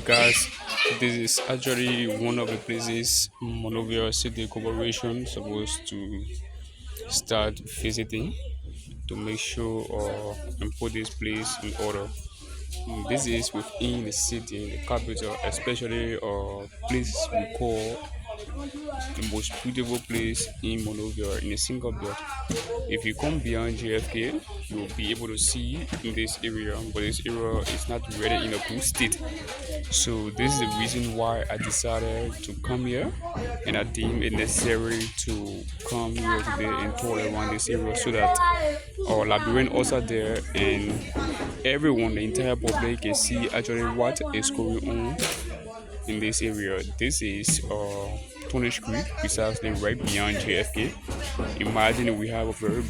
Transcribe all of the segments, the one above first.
Guys, this is actually one of the places Monrovia City Corporation supposed to start visiting to make sure and put this place in order. This is within the city, the capital, especially place we call the most beautiful place in Monrovia in the Sinkor belt. If you come beyond JFK, you will be able to see in this area, but this area is not really in a good state. So this is the reason why I decided to come here, and I deem it necessary to come here today and tour around this area so that our librarian also there and everyone, the entire public, can see actually what is going on in this area. This is Tonish Creek, precisely right beyond JFK. Imagine we have a very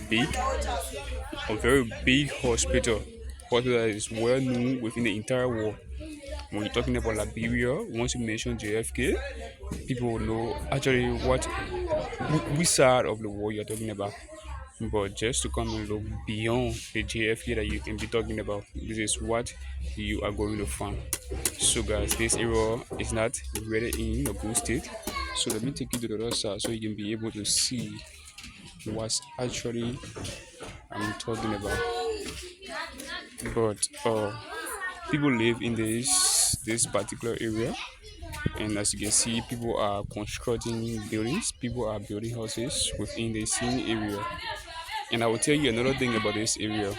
big hospital that is well known within the entire world. When you're talking about Liberia, once you mention JFK, people will know actually which side of the world you're talking about. But just to come and look beyond the JFK that you can be talking about, this is what you are going to find. So, guys, this area is not really in a good state. So, let me take you to the other side so you can be able to see what's actually I'm talking about. But people live in this particular area, and as you can see, people are constructing buildings. People are building houses within the same area. And I will tell you another thing about this area,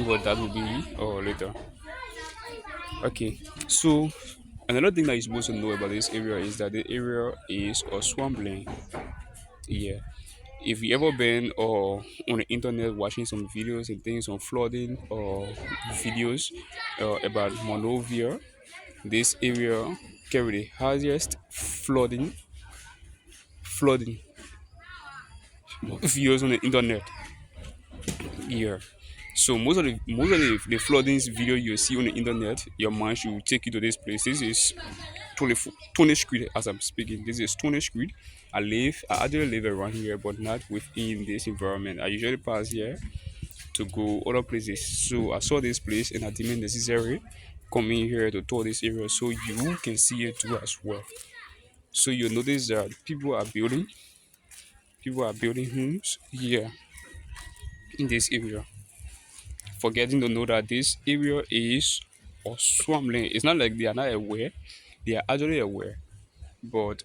but that will be later. Okay, so another thing that you're supposed to know about this area is that the area is a swampland. Yeah, if you ever been on the internet watching some videos and things on flooding or videos about Monrovia, this area carry the highest flooding videos on the internet. Yeah. So most of the floodings video you see on the internet, your mind should take you to this place. This is Tonish Creek as I'm speaking. This is Tonish Creek. I actually live around here, but not within this environment. I usually pass here to go other places. So I saw this place and I deemed it necessary coming here to tour this area so you can see it too as well. So you notice that people are building homes here in this area, forgetting to know that this area is a swampland. It's not like they are not aware; they are actually aware. But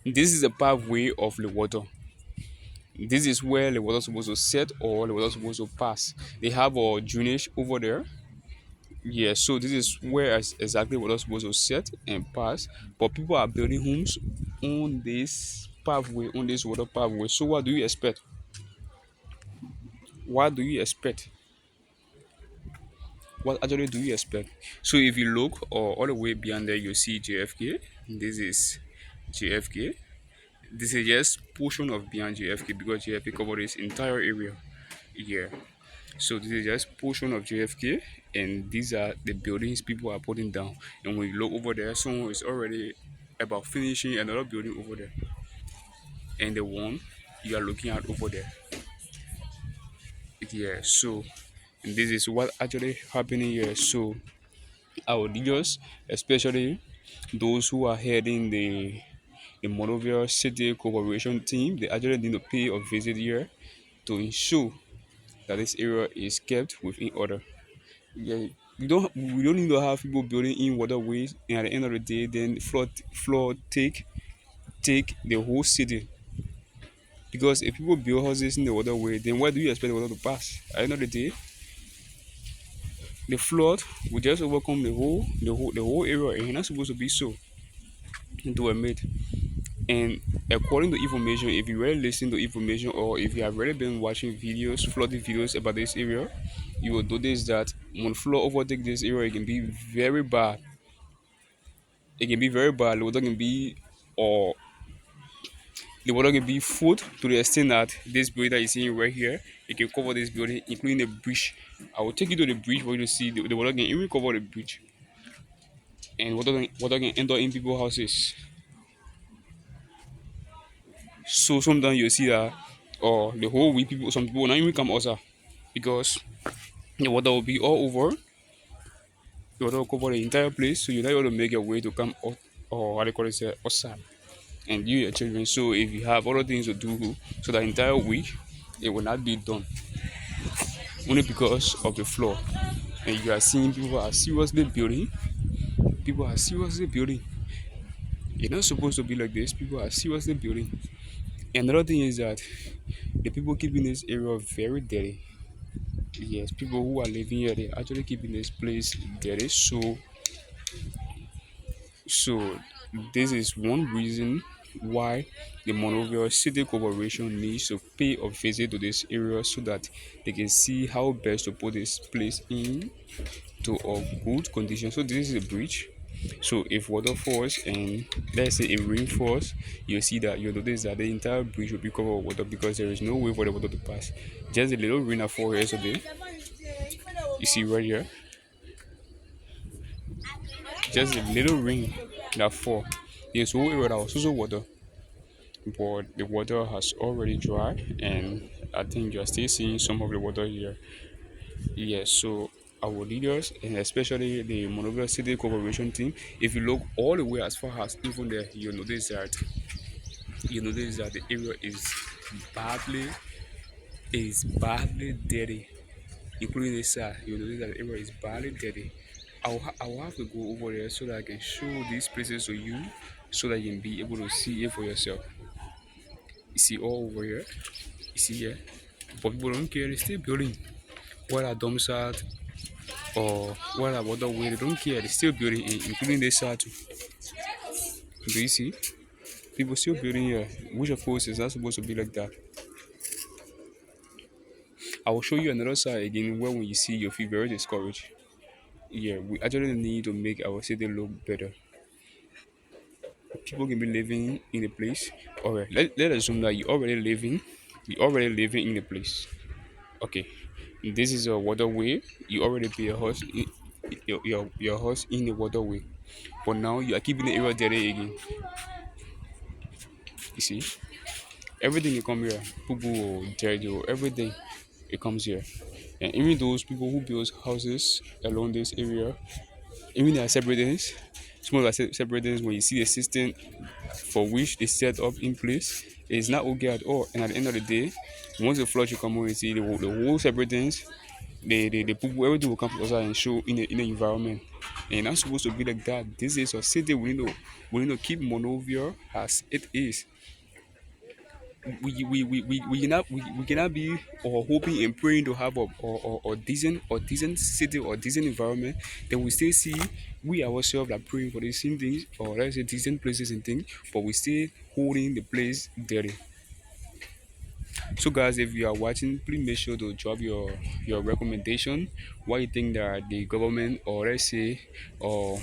this is a pathway of the water. This is where the water is supposed to set or the water is supposed to pass. They have a drainage over there. Yeah, so this is where exactly water is supposed to set and pass. But people are building homes on this pathway, on this water pathway. So what do you expect? What do you expect? What actually do you expect? So if you look all the way beyond there, you see JFK. This is JFK. This is just portion of beyond JFK because JFK covered this entire area. Yeah. So this is just portion of JFK, and these are the buildings people are putting down. And when you look over there, someone is already about finishing another building over there, and the one you are looking at over there. Yeah. So and this is what actually happening here. So our leaders, especially those who are heading the Monrovia City Corporation team, they actually need to pay a visit here to ensure that this area is kept within order. Yeah, we don't need to have people building in waterways, and at the end of the day, then flood take the whole city. Because if people build houses in the waterway, then why do you expect the water to pass? At the end of the day, the flood will just overcome the whole area, and it's not supposed to be so. To admit. And according to information, if you really listen to information or if you have already been watching videos, flooding videos about this area, you will notice that when flood overtake this area, it can be very bad. It can be very bad. Or the water can be full to the extent that this building that you're seeing right here, it can cover this building, including the bridge. I will take you to the bridge for you to see the water can even cover the bridge, and water can enter in people's houses. So sometimes you see that or the whole week. People, some people will not even come outside because the water will be all over. The water will cover the entire place, so you're not able to make your way to come out, or what they call it, outside, and you your children. So if you have other things to do, so that entire week it will not be done only because of the floor. And you are seeing people are seriously building. People are seriously building. It's not supposed to be like this. People are seriously building. Another thing is that the people keeping this area very dirty. Yes, people who are living here, they actually keeping this place dirty. So this is one reason why the Monrovia City Corporation needs to pay a visit to this area so that they can see how best to put this place in to a good condition. So this is a bridge. So if water falls and let's say if rain falls, you see that you notice that the entire bridge will be covered with water because there is no way for the water to pass. Just a little rain that fall yesterday. You see right here, just a little rain that fall. There's whole area that was also water, but the water has already dried, and I think you are still seeing some of the water here. Yes, so our leaders and especially the Monrovia City Corporation team, if you look all the way as far as even there, you notice that the area badly badly dirty, including this side. You notice that the area is badly dirty. I will have to go over there so that I can show these places to you, so that you can be able to see it for yourself. You see all over here. You see here, but people don't care. They're still building. What are dump site or what are waterway? They don't care. They're still building, including this side too. Do you see? People still building here, which of course is not supposed to be like that. I will show you another side again where when you see you feel very discouraged. Yeah, we actually need to make our city look better. People can be living in a place. Alright, let us assume that you already living in a place. Okay. This is a waterway. You already pay your house in the waterway. But now you are keeping the area dirty again. You see? Everything you come here, people, dirty, everything it comes here. And even those people who build houses along this area, even their separators, some of their separators, when you see the system for which they set up in place, it's not okay at all. And at the end of the day, once the flush you come on, you see the whole separators, the people, everything will come outside and show in the environment. And it's not supposed to be like that. This is a city we need to keep Monrovia as it is. We cannot be or hoping and praying to have a decent city or decent environment. Then we still see we ourselves are praying for the same things, or let's say decent places and things, but we still holding the place dirty. So guys, if you are watching, please make sure to drop your recommendation. What you think that the government, or let's say or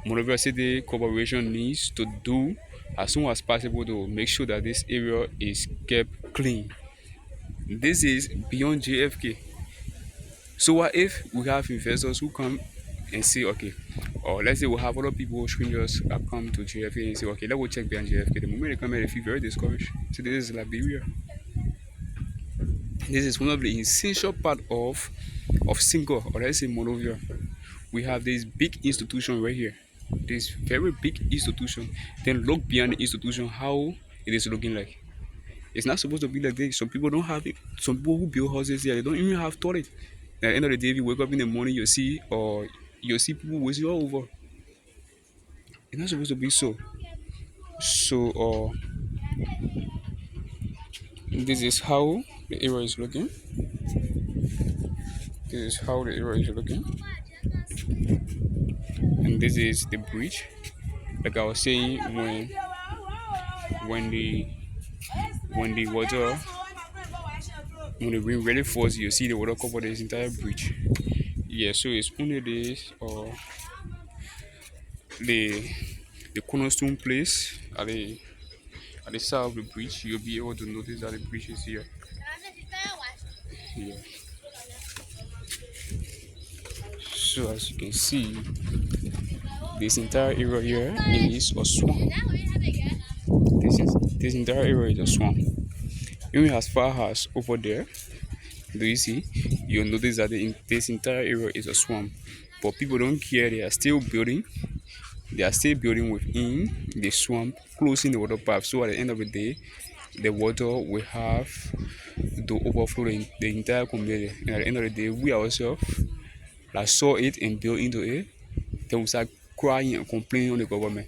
Monrovia City Corporation needs to do as soon as possible to make sure that this area is kept clean. This is beyond JFK. So what if we have investors who come and say, okay, or let's say we have other people, strangers that come to JFK and say, okay, let's go check beyond JFK. The moment they come here, they feel very discouraged. So this is Liberia. This is one of the essential part of Sinkor, or let's say Monrovia. We have this big institution right here, this very big institution. Then look beyond the institution, how it is looking like. It's not supposed to be like this. Some people don't have it. Some people who build houses here, they don't even have toilet. At the end of the day, if you wake up in the morning, you see people wasting all over. It's not supposed to be so. So this is how the area is looking. This is how the area is looking, and this is the bridge. Like I was saying, when the when the water when the rain really falls, you see the water cover this entire bridge. Yeah, so it's only this or the cornerstone place at the side of the bridge. You'll be able to notice that the bridge is here. Yeah. So as you can see, this entire area here is a swamp. This entire area is a swamp. Even as far as over there, do you see? You'll notice that this entire area is a swamp. But people don't care. They are still building. They are still building within the swamp, closing the water pipe. So at the end of the day, the water will have to overflow the entire community. And at the end of the day, we ourselves that saw it and built into it, then we start crying and complaining on the government.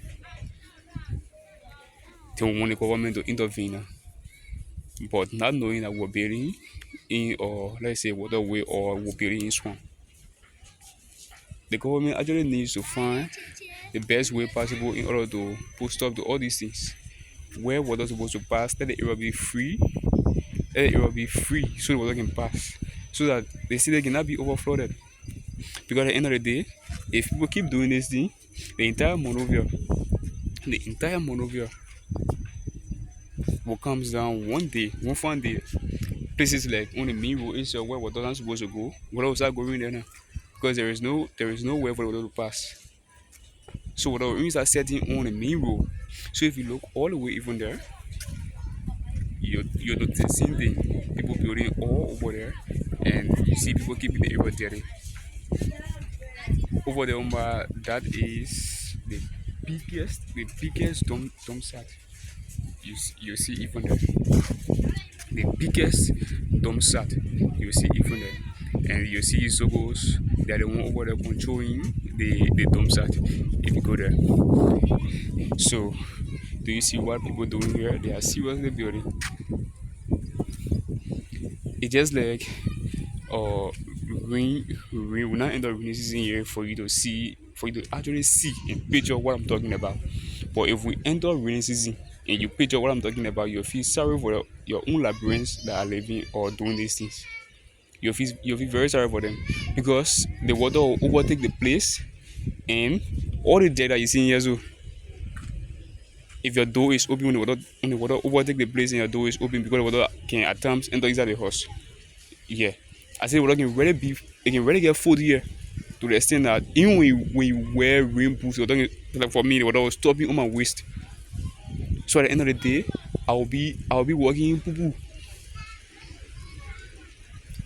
Then we want the government to intervene. But not knowing that we're building in, or let's say waterway, or we're building in swamp. The government actually needs to find the best way possible in order to put stop to all these things. Where water is supposed to pass, let the area be free, let the area be free so the water can pass. So that the city cannot be overflowed. Because at the end of the day, if people keep doing this thing, the entire Monrovia will comes down one day, one fine day. Places like on the main road is where water not supposed to go. Water will start going there now. Because there is nowhere for the water to pass. So water will start setting on the main road. So if you look all the way even there, you're noticing the people building all over there, and you see people keeping the area dirty. Over there, that is the biggest dump site. You see even there, the biggest dump site. You see even there, and you see Zogos. They are the one over there controlling the dump site. If you go there, so do you see what people doing here? They are seriously building. It's just like uh we will not end up rainy season here for you to actually see and picture what I'm talking about. But if we enter rainy season and you picture what I'm talking about, you'll feel sorry for your own labyrinths that are living or doing these things. You'll feel very sorry for them because the water will overtake the place, and all the debt that you see here. So if your door is open when the water overtake the place and your door is open, because the water can at times enter inside the house. Yeah, I say water can really be, it can really get full here to the extent that even when you wear rain boots, like for me, the water was stopping on my waist. So at the end of the day, I'll be walking in poo poo.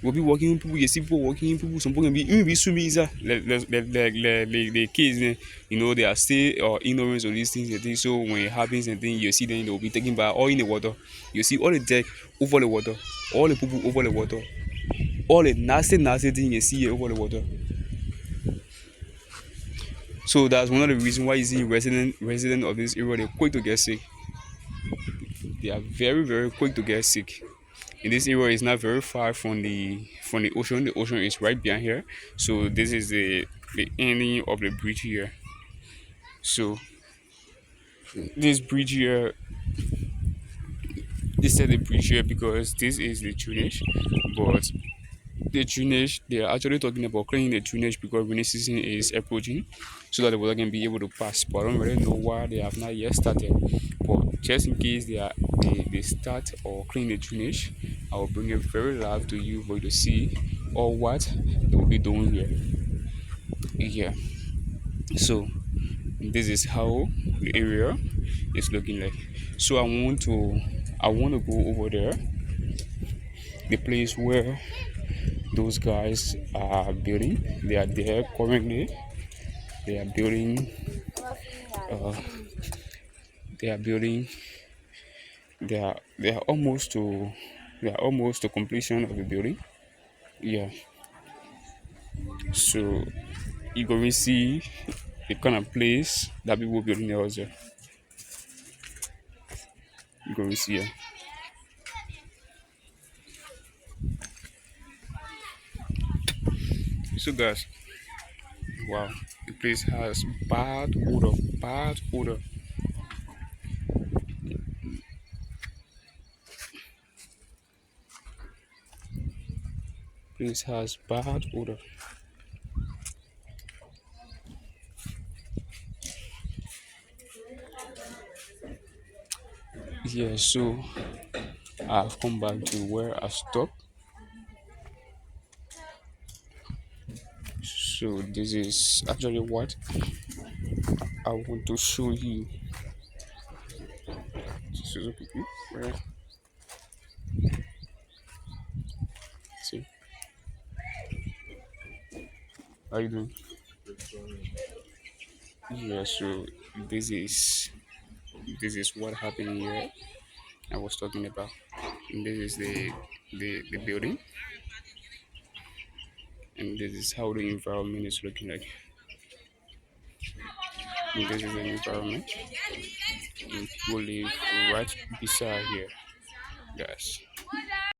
We'll be walking in poo poo. You see people walking in poo poo. Some people can be even be swimming inside. Like the kids, they are still ignorant of these things and things. So when it happens and things, you see them, they'll be taken by all in the water. You see all the deck over the water, all the poo poo over the water, all the nasty thing you see over the water. So that's one of the reasons why you see resident of this area, they're quick to get sick. They are very very quick to get sick. And this area is not very far from the ocean. The ocean is right behind here. So this is the ending of the bridge here. So this bridge here, this is the bridge here because this is the Tonish, but the drainage, they are actually talking about cleaning the drainage because rainy season is approaching so that the water can be able to pass. But I don't really know why they have not yet started. But just in case they start or clean the drainage, I will bring it very live to you for you to see or what they will be doing here. Yeah. So this is how the area is looking like. So I want to go over there, the place where those guys are building. They are there currently. They are building. Uh, they are building. They are almost to. They are almost to completion of the building. Yeah. So you go and see the kind of place that people building there also. You go and see it. So guys, wow, the place has bad odor. Bad odor. Place has bad odor. Yeah. So I've come back to where I stopped. So this is actually what I want to show you. This is okay. Where How you doing? Yeah, so this is this is what happened here. I was talking about. And this is the building, and this is how the environment is looking like. And this is the environment, and people live right beside here, guys.